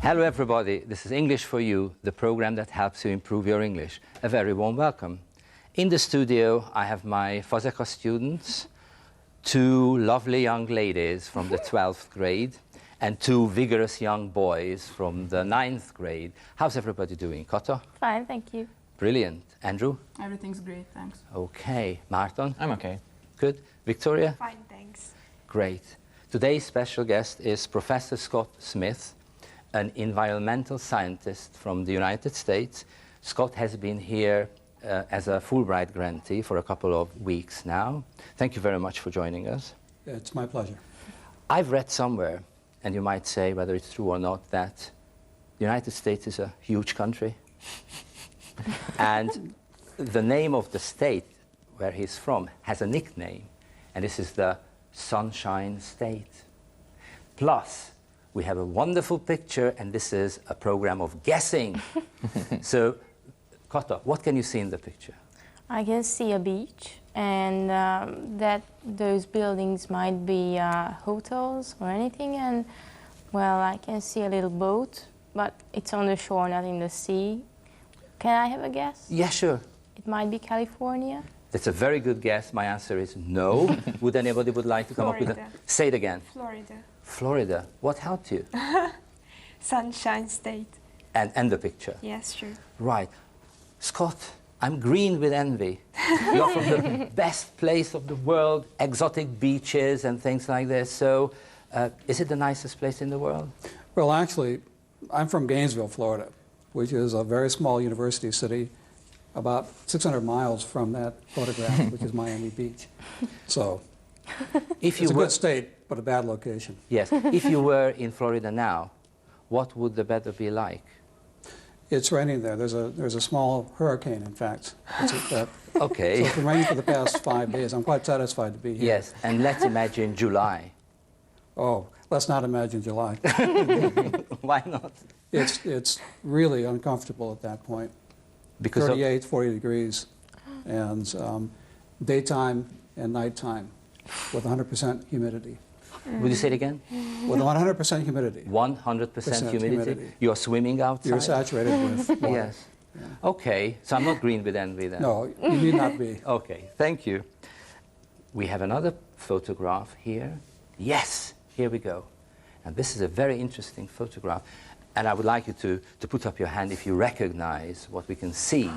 Hello everybody, this is English for You, the program that helps you improve your English. A very warm welcome. In the studio I have my Fazeka students, two lovely young ladies from the 12th grade and two vigorous young boys from the 9th grade. How's everybody doing? Kata? Fine, thank you. Brilliant. Andrew? Everything's great, thanks. Okay. Martin? I'm okay. Good. Victoria? Fine, thanks. Great. Today's special guest is Professor Scott Smith, an environmental scientist from the United States. Scott has been here as a Fulbright grantee for a couple of weeks now. Thank you very much for joining us. It's my pleasure. I've read somewhere, and you might say whether it's true or not, that the United States is a huge country. And the name of the state where he's from has a nickname, and this is the Sunshine State. Plus, we have a wonderful picture, and this is a program of guessing. So, Kata, what can you see in the picture? I can see a beach, and that those buildings might be hotels or anything, and well, I can see a little boat, but it's on the shore, not in the sea. Can I have a guess? Yeah, sure. It might be California. That's a very good guess. My answer is no. Would anybody like to come up with a... Say it again. Florida. Florida. What helped you? Sunshine State. And the picture. Yes, true. Right. Scott, I'm green with envy. You're from the best place of the world, exotic beaches and things like this. So, is it the nicest place in the world? Well, actually, I'm from Gainesville, Florida, which is a very small university city about 600 miles from that photograph, which is Miami Beach. So, If it's you a were, good state, but a bad location. yes. If you were in Florida now, what would the weather be like? It's raining there. There's a small hurricane, in fact. Okay. So it's been raining for the past 5 days. I'm quite satisfied to be here. Yes, and let's imagine July. Oh, let's not imagine July. Why not? It's really uncomfortable at that point. Because of, 38, 40 degrees, and daytime and nighttime with 100% humidity. would you say it again? With 100% humidity. 100% humidity. You're swimming outside? You're saturated with water. Yes. Yeah. Okay, so I'm not green with envy then. No, you need not be. Okay, thank you. We have another photograph here. Yes, here we go. And this is a very interesting photograph. And I would like you to put up your hand if you recognize what we can see.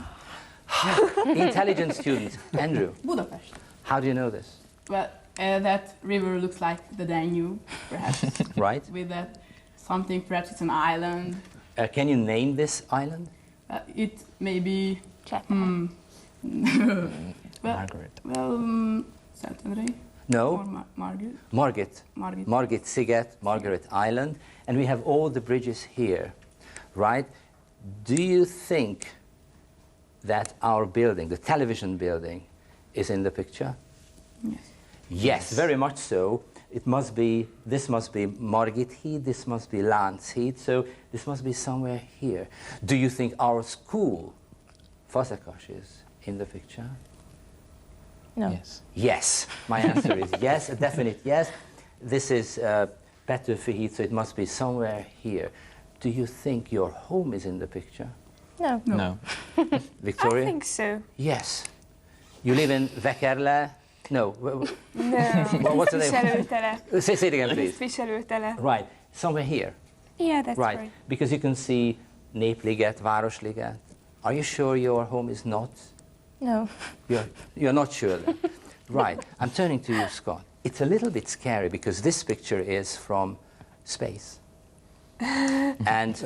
Intelligent students. Andrew, Budapest. how do you know this? Well, that river looks like the Danube, perhaps. Right? With that something, perhaps it's an island. Can you name this island? It may be... Japan. Margaret. Well, Szentendre. No. Or Margaret. Margit. Margit. Margit Sziget, Margaret Island. And we have all the bridges here, right? Do you think that our building, the television building, is in the picture? Yes. Yes, very much so. It must be, this must be Margit Híd, this must be Lánc Híd, so this must be somewhere here. Do you think our school, Fazekas, is in the picture? No. Yes. Yes. My answer is yes, a definite yes. This is Petőfi Híd, so it must be somewhere here. Do you think your home is in the picture? No. No. Victoria? I think so. Yes. You live in Vekerle? No. No. What's the name? Viselőtele. Say it again, please. Viselőtele. Right. Somewhere here. Yeah, that's Right. right. Because you can see Népliget, Városliget. Are you sure your home is not? No. You're not sure then? Right. I'm turning to you, Scott. It's a little bit scary because this picture is from space. And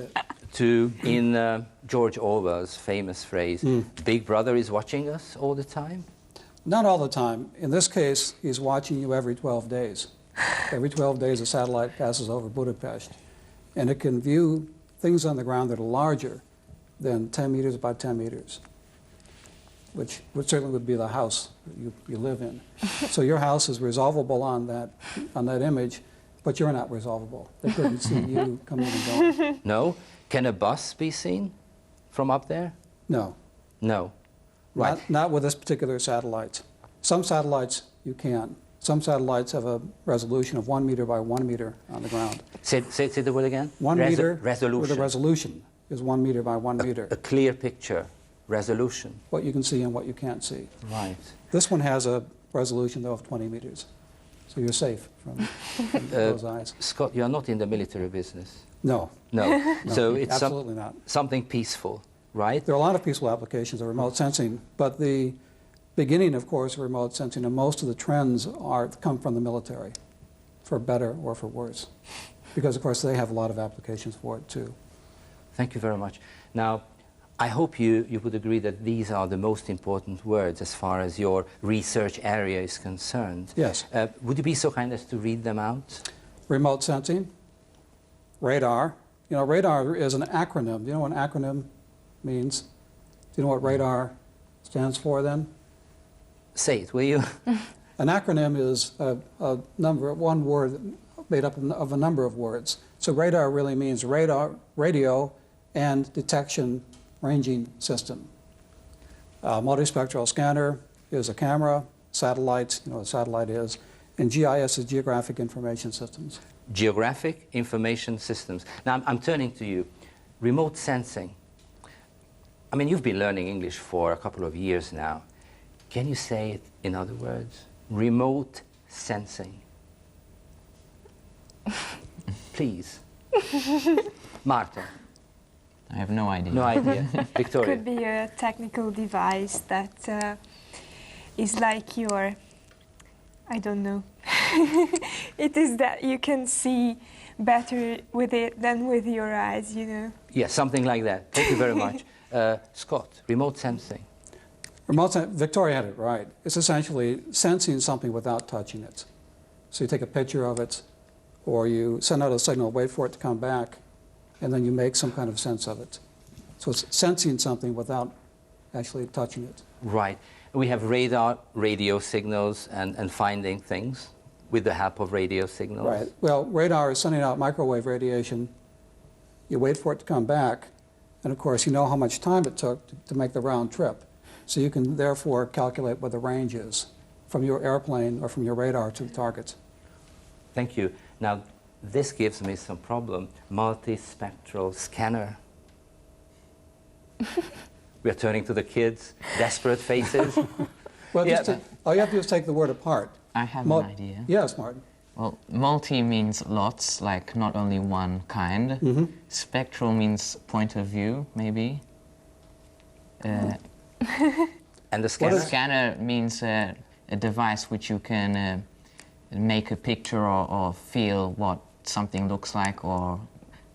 in George Orwell's famous phrase, Big Brother is watching us all the time? Not all the time. In this case, he's watching you every 12 days. Every 12 days, a satellite passes over Budapest, and it can view things on the ground that are larger than 10 meters by 10 meters, which certainly would be the house you live in. So your house is resolvable on that image, but you're not resolvable. They couldn't see you coming and going. No? Can a bus be seen from up there? No. No. Right. Not with this particular satellite. Some satellites you can. Some satellites have a resolution of 1 meter by 1 meter on the ground. Say the word again. 1 meter resolution. with a resolution is 1 meter by 1 meter. A clear picture. Resolution. What you can see and what you can't see. Right. This one has a resolution, though, of 20 meters. So you're safe from those eyes. Scott, you're not in the military business. No. No. No, So it's absolutely not. something peaceful, right? There are a lot of peaceful applications of remote sensing, but the beginning, of course, of remote sensing, and most of the trends come from the military, for better or for worse. Because, of course, they have a lot of applications for it, too. Thank you very much. Now, I hope you would agree that these are the most important words as far as your research area is concerned. Yes. Would you be so kind as to read them out? Remote sensing, radar. You know, radar is an acronym. Do you know what an acronym means? Do you know what radar stands for then? Say it, will you? An acronym is one word made up of a number of words. So radar really means radio and detection ranging system. Multispectral scanner is a camera, satellites, you know what a satellite is, and GIS is Geographic Information Systems. Geographic Information Systems. Now, I'm turning to you. Remote sensing. I mean, you've been learning English for a couple of years now. Can you say it in other words? Remote sensing. Please. Marta. I have no idea. No idea. Victoria. Could be a technical device that is like your, I don't know. It is that you can see better with it than with your eyes, you know. Yeah, something like that. Thank you very much. Scott, remote sensing. Victoria had it right. It's essentially sensing something without touching it. So you take a picture of it, or you send out a signal, wait for it to come back, and then you make some kind of sense of it. So it's sensing something without actually touching it. Right. We have radar, radio signals, and finding things with the help of radio signals. Right. Well, radar is sending out microwave radiation. You wait for it to come back, and of course you know how much time it took to make the round trip. So you can therefore calculate what the range is from your airplane or from your radar to the target. Thank you. Now, this gives me some problem. Multispectral scanner. We are turning to the kids, desperate faces. Well, Yeah. all you have to do is take the word apart. I have an idea. Yes, Martin. Well, multi means lots, like not only one kind. Mm-hmm. Spectral means point of view, maybe. And the scanner? Scanner means a device which you can make a picture or feel what something looks like or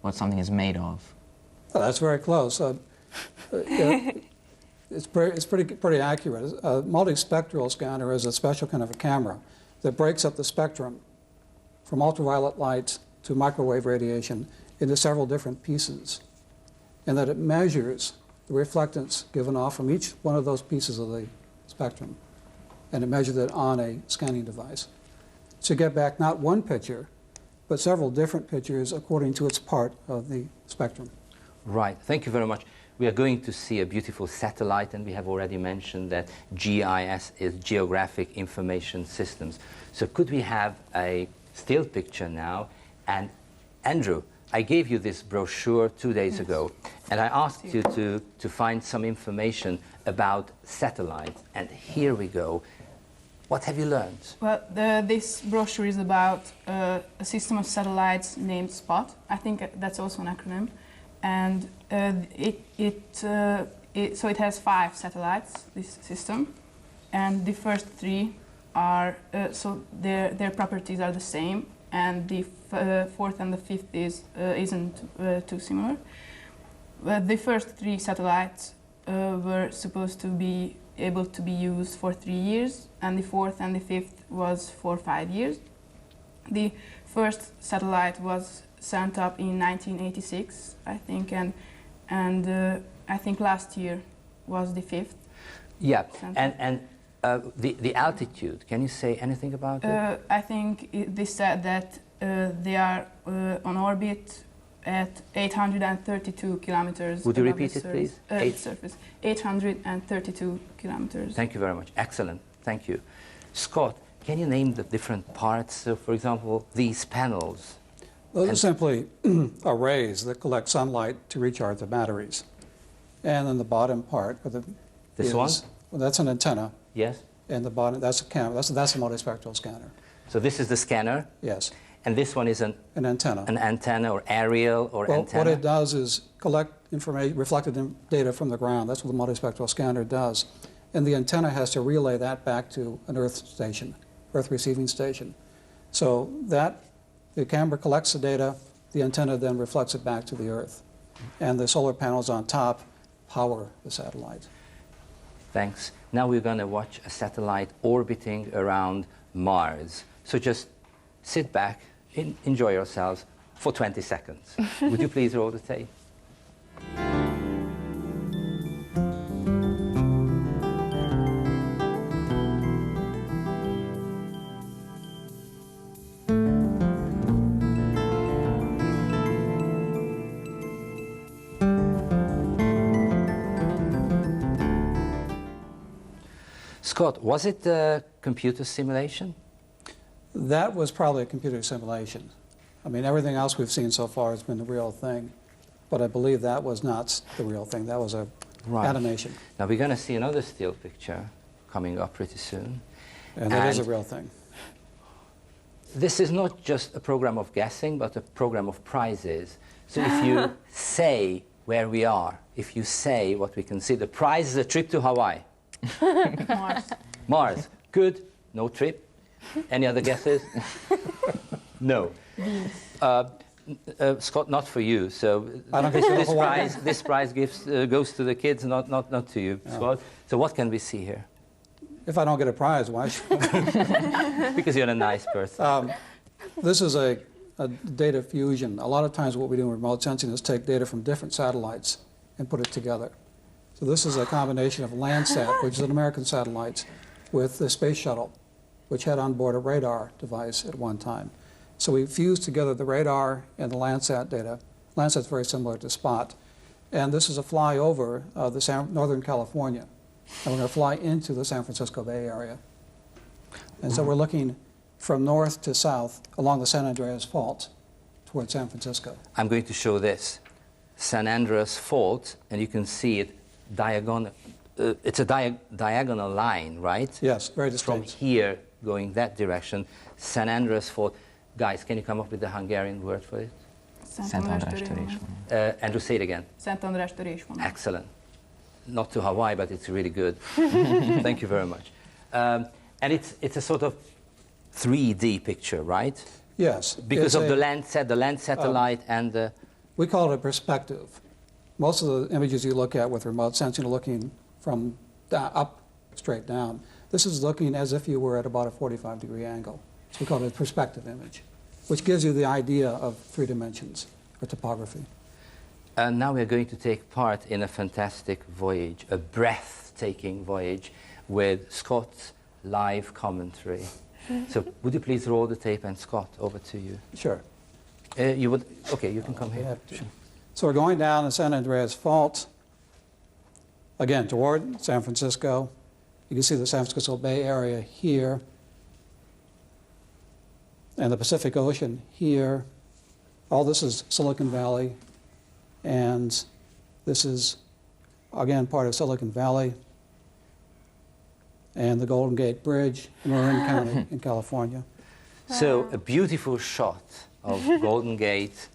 what something is made of. Well, that's very close. Yeah, it's pretty accurate. A multispectral scanner is a special kind of a camera that breaks up the spectrum from ultraviolet light to microwave radiation into several different pieces, and that it measures the reflectance given off from each one of those pieces of the spectrum, and it measures it on a scanning device. So you get back not one picture, but several different pictures according to its part of the spectrum. Right. Thank you very much. We are going to see a beautiful satellite, and we have already mentioned that GIS is Geographic Information Systems. So could we have a still picture now? And Andrew, I gave you this brochure 2 days ago, and I asked you to find some information about satellites. And here we go. What have you learned? Well, this brochure is about a system of satellites named Scot. I think that's also an acronym. And so it has 5 satellites, this system. And the first 3 are, so their properties are the same. And the 4th and the 5th isn't too similar. The first 3 satellites were supposed to be able to be used for 3 years, and the 4th and the 5th was for 5 years. The first satellite was sent up in 1986, I think, and I think last year was the 5th. Yeah, and the altitude, can you say anything about it? I think they said that they are on orbit at 832 kilometers. Would you above repeat the it, please? surface. 832 kilometers. Thank you very much. Excellent. Thank you. Scott, can you name the different parts? So, for example, these panels. Those are simply arrays that collect sunlight to recharge the batteries. And then the bottom part of the This one? Well, that's an antenna, Yes? and the bottom, that's a camera. That's a multispectral scanner. So this is the scanner, Yes, and this one is an antenna. an antenna or aerial or Well, antenna? what it does is collect information, reflected data from the ground. That's what the multispectral scanner does. And the antenna has to relay that back to an Earth station, Earth receiving station. So the camera collects the data, the antenna then reflects it back to the Earth. And the solar panels on top power the satellite. Thanks. Now we're going to watch a satellite orbiting around Mars. So just sit back, enjoy yourselves for 20 seconds. Would you please roll the tape? Scott, was it a computer simulation? That was probably a computer simulation. I mean, everything else we've seen so far has been the real thing. But I believe that was not the real thing. That was a animation. Now we're going to see another still picture coming up pretty soon. And that is a real thing. This is not just a program of guessing, but a program of prizes. So if you say where we are, if you say what we can see, the prize is a trip to Hawaii. Mars. Mars. Good. No trip. Any other guesses? No. Scott, not for you. So I don't this prize goes to the kids, not to you, Scott. So what can we see here? If I don't get a prize, why should I? Because you're a nice person. This is a data fusion. A lot of times what we do in remote sensing is take data from different satellites and put it together. So this is a combination of Landsat, which is an American satellite, with the space shuttle, which had on board a radar device at one time. So we fused together the radar and the Landsat data. Landsat's very similar to SPOT. And this is a flyover of Northern California. And we're going to fly into the San Francisco Bay Area. And so we're looking from north to south along the San Andreas Fault toward San Francisco. I'm going to show this. San Andreas Fault, and you can see it diagonal. It's a diagonal line, right? Yes, very From distinct. here going that direction. San Andreas Fault. Guys, can you come up with the Hungarian word for it? Szent András törésvonal. Andrew, say it again. Szent András törésvonal. Excellent. Not to Hawaii, but it's really good. Thank you very much. And it's a sort of 3D picture, right? Yes. Because it's of the land satellite and the... We call it a perspective. Most of the images you look at with remote sensing are looking from up straight down. This is looking as if you were at about a 45-degree angle. So we call it a perspective image, which gives you the idea of 3 dimensions or topography. And now we're going to take part in a fantastic voyage, a breathtaking voyage with Scott's live commentary. So would you please roll the tape, and Scott, over to you. Sure. You would, okay, you can come You here. have to. So we're going down the San Andreas Fault, again, toward San Francisco. You can see the San Francisco Bay Area here, and the Pacific Ocean here. All this is Silicon Valley, and this is, again, part of Silicon Valley, and the Golden Gate Bridge in Marin County in California. So a beautiful shot of Golden Gate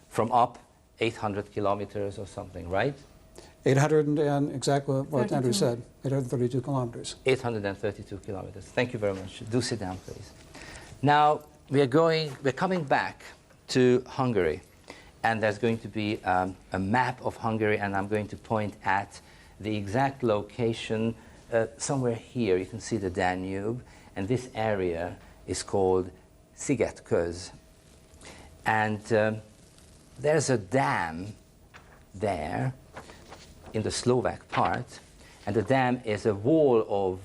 from up 800 kilometers or something, right? 800 and exactly what 32. Andrew said, 832 kilometers. 832 kilometers. Thank you very much. Do sit down, please. Now, we're coming back to Hungary, and there's going to be a map of Hungary, and I'm going to point at the exact location somewhere here. You can see the Danube, and this area is called Szigetköz. And there's a dam there in the Slovak part, and the dam is a wall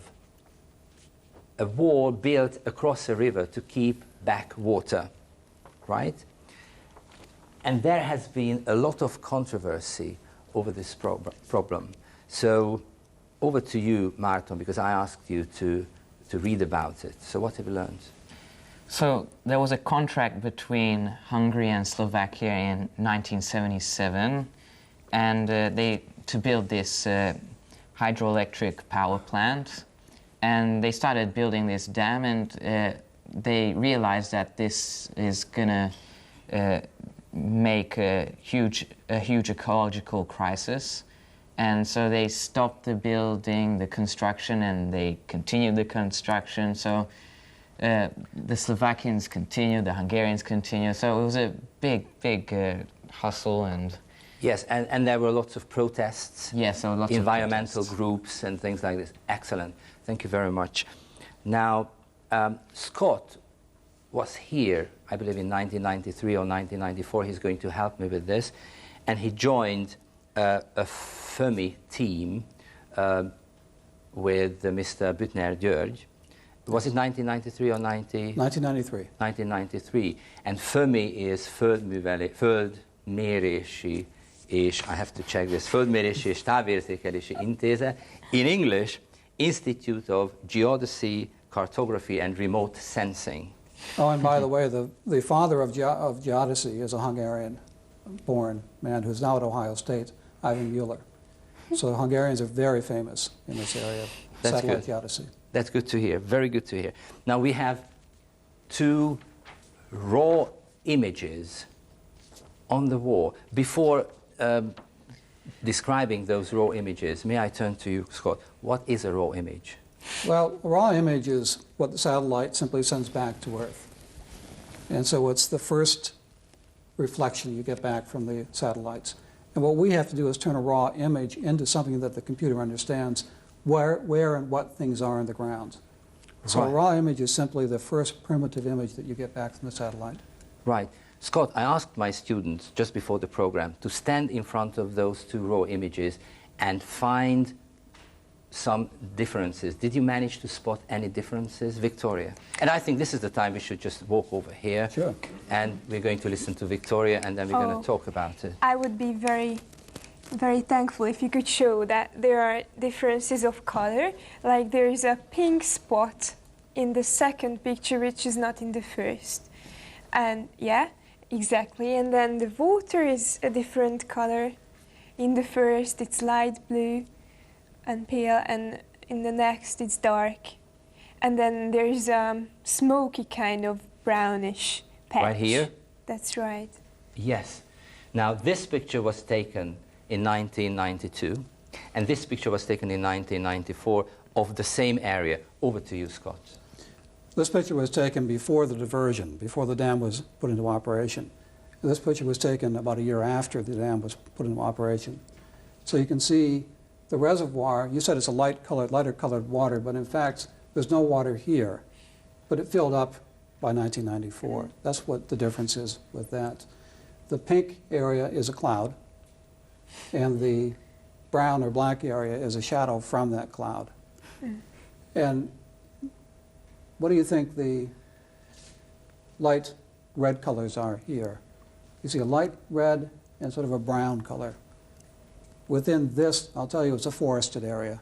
built across a river to keep back water, right? And there has been a lot of controversy over this problem. So over to you, Márton, because I asked you to to read about it. So what have you learned? So there was a contract between Hungary and Slovakia in 1977, and to build this hydroelectric power plant, and they started building this dam, and they realized that this is gonna make a huge ecological crisis, and so they stopped the building, the construction, and they continued the construction. So the Slovakians continued, the Hungarians continued. So it was a big hustle, and Yes, and there were lots of protests, yes, so lots environmental of protests. groups and things like this. Excellent. Thank you very much. Now, Scott was here, I believe in 1993 or 1994. He's going to help me with this. And he joined a FÖMI team with Mr. Büttner György. Was it 1993 or 1993. 1993. And FÖMI is Földmérési és, I have to check this, Földmérési és Távértékelési Intézet, in English, Institute of Geodesy, Cartography and Remote Sensing. Oh, and by the way, the father of geodesy is a Hungarian-born man who's now at Ohio State, Ivan Mueller. So Hungarians are very famous in this area of satellite geodesy. That's good to hear, very good to hear. Now we have two raw images on the wall. Before describing those raw images, may I turn to you, Scott? What is a raw image? Well, a raw image is what the satellite simply sends back to Earth. And so it's the first reflection you get back from the satellites. And what we have to do is turn a raw image into something that the computer understands where and what things are in the ground. So a raw image is simply the first primitive image that you get back from the satellite. Right. Scott, I asked my students just before the program to stand in front of those two raw images and find some differences. Did you manage to spot any differences, Victoria? And I think this is the time we should just walk over here. Sure. And we're going to listen to Victoria, and then we're going to talk about it. I would be very, very thankful if you could show that there are differences of color. Like there is a pink spot in the second picture, which is not in the first. And yeah, exactly. And then the water is a different color. In the first, it's light blue and pale, and in the next, it's dark. And then there's a smoky kind of brownish patch. Right here? That's right. Yes. Now, this picture was taken in 1992, and this picture was taken in 1994 of the same area. Over to you, Scott. This picture was taken before the diversion, before the dam was put into operation. And this picture was taken about a year after the dam was put into operation. So you can see the reservoir. You said it's a lighter colored water, but in fact, there's no water here. But it filled up by 1994. That's what the difference is with that. The pink area is a cloud, and the brown or black area is a shadow from that cloud. And what do you think the light red colors are here? You see a light red and sort of a brown color. Within this, I'll tell you, it's a forested area.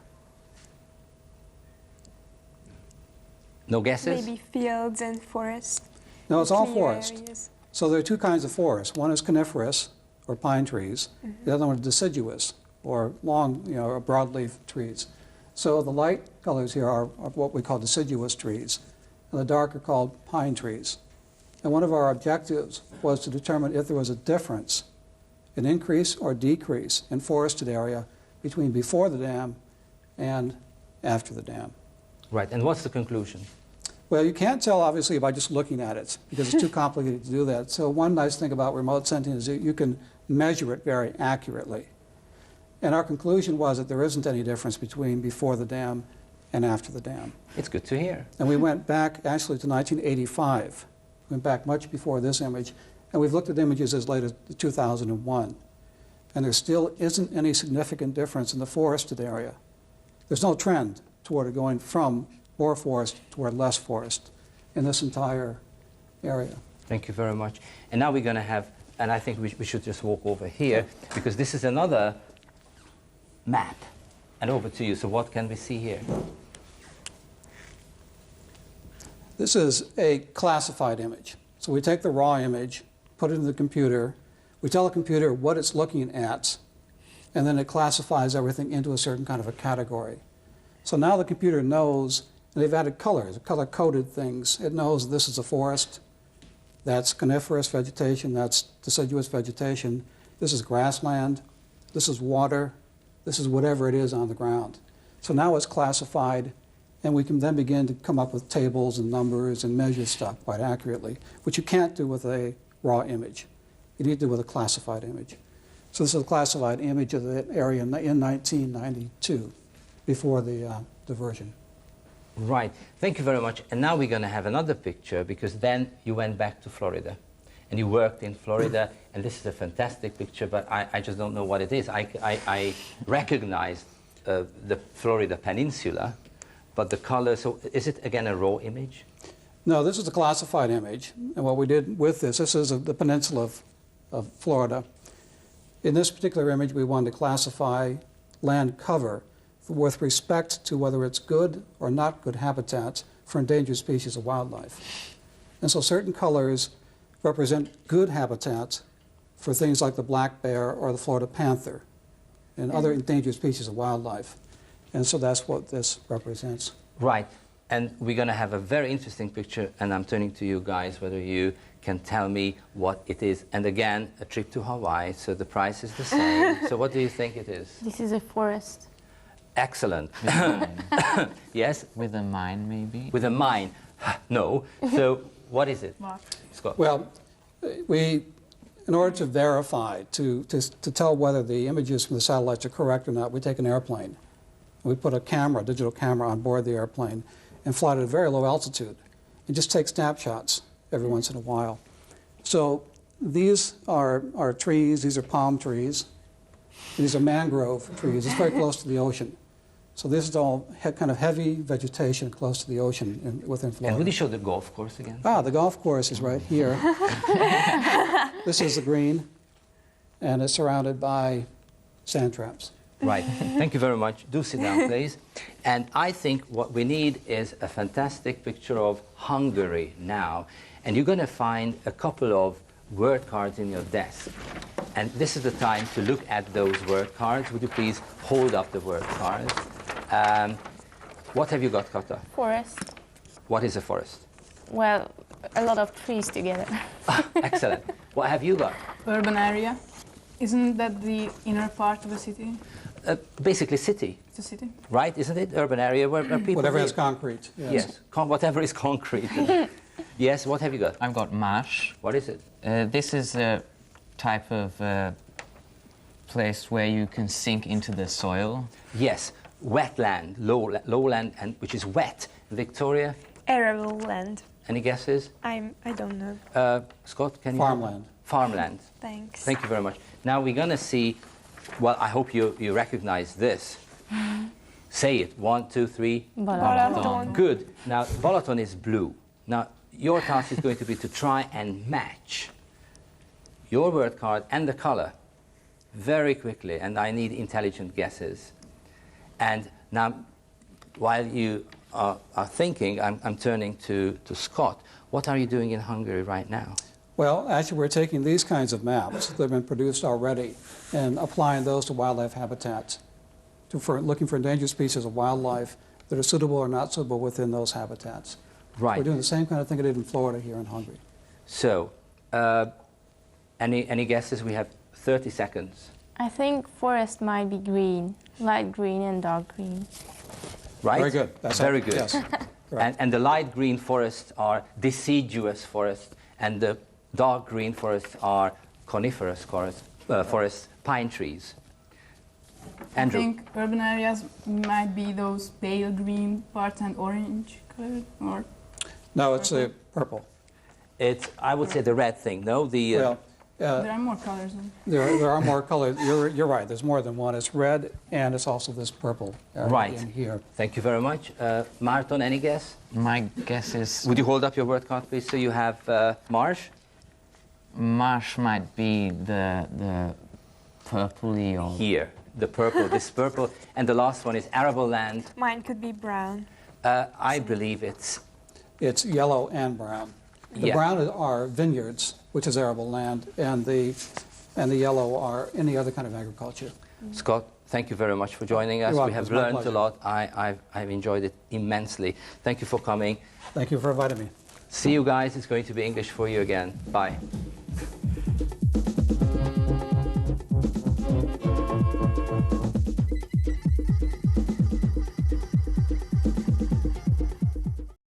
No guesses? Maybe fields and forest. No, it's all clear forest. areas. So there are two kinds of forest. One is coniferous, or pine trees. The other one is deciduous, or long, or broadleaf trees. So the light colors here are what we call deciduous trees, and the dark are called pine trees. And one of our objectives was to determine if there was a difference, an increase or decrease in forested area between before the dam and after the dam. Right, and what's the conclusion? Well, you can't tell, obviously, by just looking at it, because it's too complicated to do that. So one nice thing about remote sensing is that you can measure it very accurately. And our conclusion was that there isn't any difference between before the dam and after the dam. It's good to hear. And we went back, actually, to 1985. Went back much before this image. And we've looked at images as late as 2001. And there still isn't any significant difference in the forested area. There's no trend toward it going from more forest toward less forest in this entire area. Thank you very much. And now we're going to have, and I think we should just walk over here, because this is another map. And over to you. So what can we see here? This is a classified image. So we take the raw image, put it in the computer, we tell the computer what it's looking at, and then it classifies everything into a certain kind of a category. So now the computer knows, and they've added colors, color-coded things. It knows this is a forest, that's coniferous vegetation, that's deciduous vegetation, this is grassland, this is water, this is whatever it is on the ground. So now it's classified, and we can then begin to come up with tables and numbers and measure stuff quite accurately, which you can't do with a raw image. You need to do with a classified image. So this is a classified image of the area in 1992, before the diversion. Right. Thank you very much. And now we're going to have another picture, because then you went back to Florida. And you worked in Florida, and this is a fantastic picture, but I just don't know what it is. I recognize the Florida Peninsula, but the color, so is it again a raw image? No, this is a classified image. And what we did with this is the peninsula of Florida. In this particular image, we wanted to classify land cover with respect to whether it's good or not good habitats for endangered species of wildlife. And so certain colors represent good habitats for things like the black bear or the Florida panther and other endangered species of wildlife. And so that's what this represents. Right. And we're going to have a very interesting picture, and I'm turning to you guys whether you can tell me what it is. And again, a trip to Hawaii, so the price is the same. So what do you think it is? This is a forest. Excellent. Yes? With a mine, maybe? With a mine. No. So what is it? What? Scott? Well, in order to verify, to tell whether the images from the satellites are correct or not, we take an airplane. We put a camera, a digital camera, on board the airplane and fly at a very low altitude and just take snapshots every once in a while. So these are trees, these are palm trees, these are mangrove trees. It's very close to the ocean. So this is all kind of heavy vegetation close to the ocean within Florida. And will you show the golf course again? Ah, the golf course is right here. This is the green, and it's surrounded by sand traps. Right. Thank you very much. Do sit down, please. And I think what we need is a fantastic picture of Hungary now. And you're going to find a couple of word cards in your desk. And this is the time to look at those word cards. Would you please hold up the word cards? What have you got, Kata? Forest. What is a forest? Well, a lot of trees together. Excellent. What have you got? Urban area. Isn't that the inner part of a city? Basically city, It's a city. right? Isn't it? Urban area where people Whatever live. has concrete. Yes. Yes, whatever is concrete. Yes, what have you got? I've got marsh. What is it? This is a type of place where you can sink into the soil. Yes, wetland, lowland, and which is wet. Victoria, Arable land. any guesses? I don't know. Scott, can you? Farmland. Farmland. Thanks. Thank you very much. Now we're going to see, well, I hope you recognize this. Say it. 1, 2, 3. Balaton. Good. Now, Balaton is blue. Now, your task is going to be to try and match your word card and the color very quickly, and I need intelligent guesses. And now, while you are thinking, I'm turning to Scott. What are you doing in Hungary right now? Well, actually, we're taking these kinds of maps that have been produced already and applying those to wildlife habitats, looking for endangered species of wildlife that are suitable or not suitable within those habitats. Right. We're doing the same kind of thing I did in Florida here in Hungary. So, any guesses? We have 30 seconds. I think forest might be green, light green and dark green. Right? Very good. That's very it. good. Yes. Correct. And the light green forests are deciduous forests, and the dark green forests are coniferous forests, pine trees. Andrew. I think urban areas might be those pale green parts and orange colored, or No, it's a purple. It's, I would say, the red thing. No, the Well, there are more colors. there are more colors. You're right. There's more than one. It's red, and it's also this purple area Right. in here. Thank you very much, Martin. Any guess? My guess is Would you hold up your word card, please? So you have marsh. marsh might be the purpley or Here, the purple, this purple, and the last one is arable land. Mine could be brown. I believe it's it's yellow and brown. The Yeah. brown are vineyards, which is arable land, and the yellow are any other kind of agriculture. Scott, thank you very much for joining us. You're welcome. We have It's my learned a pleasure. lot. I've enjoyed it immensely. Thank you for coming. Thank you for inviting me. See you guys. It's going to be English for you again. Bye.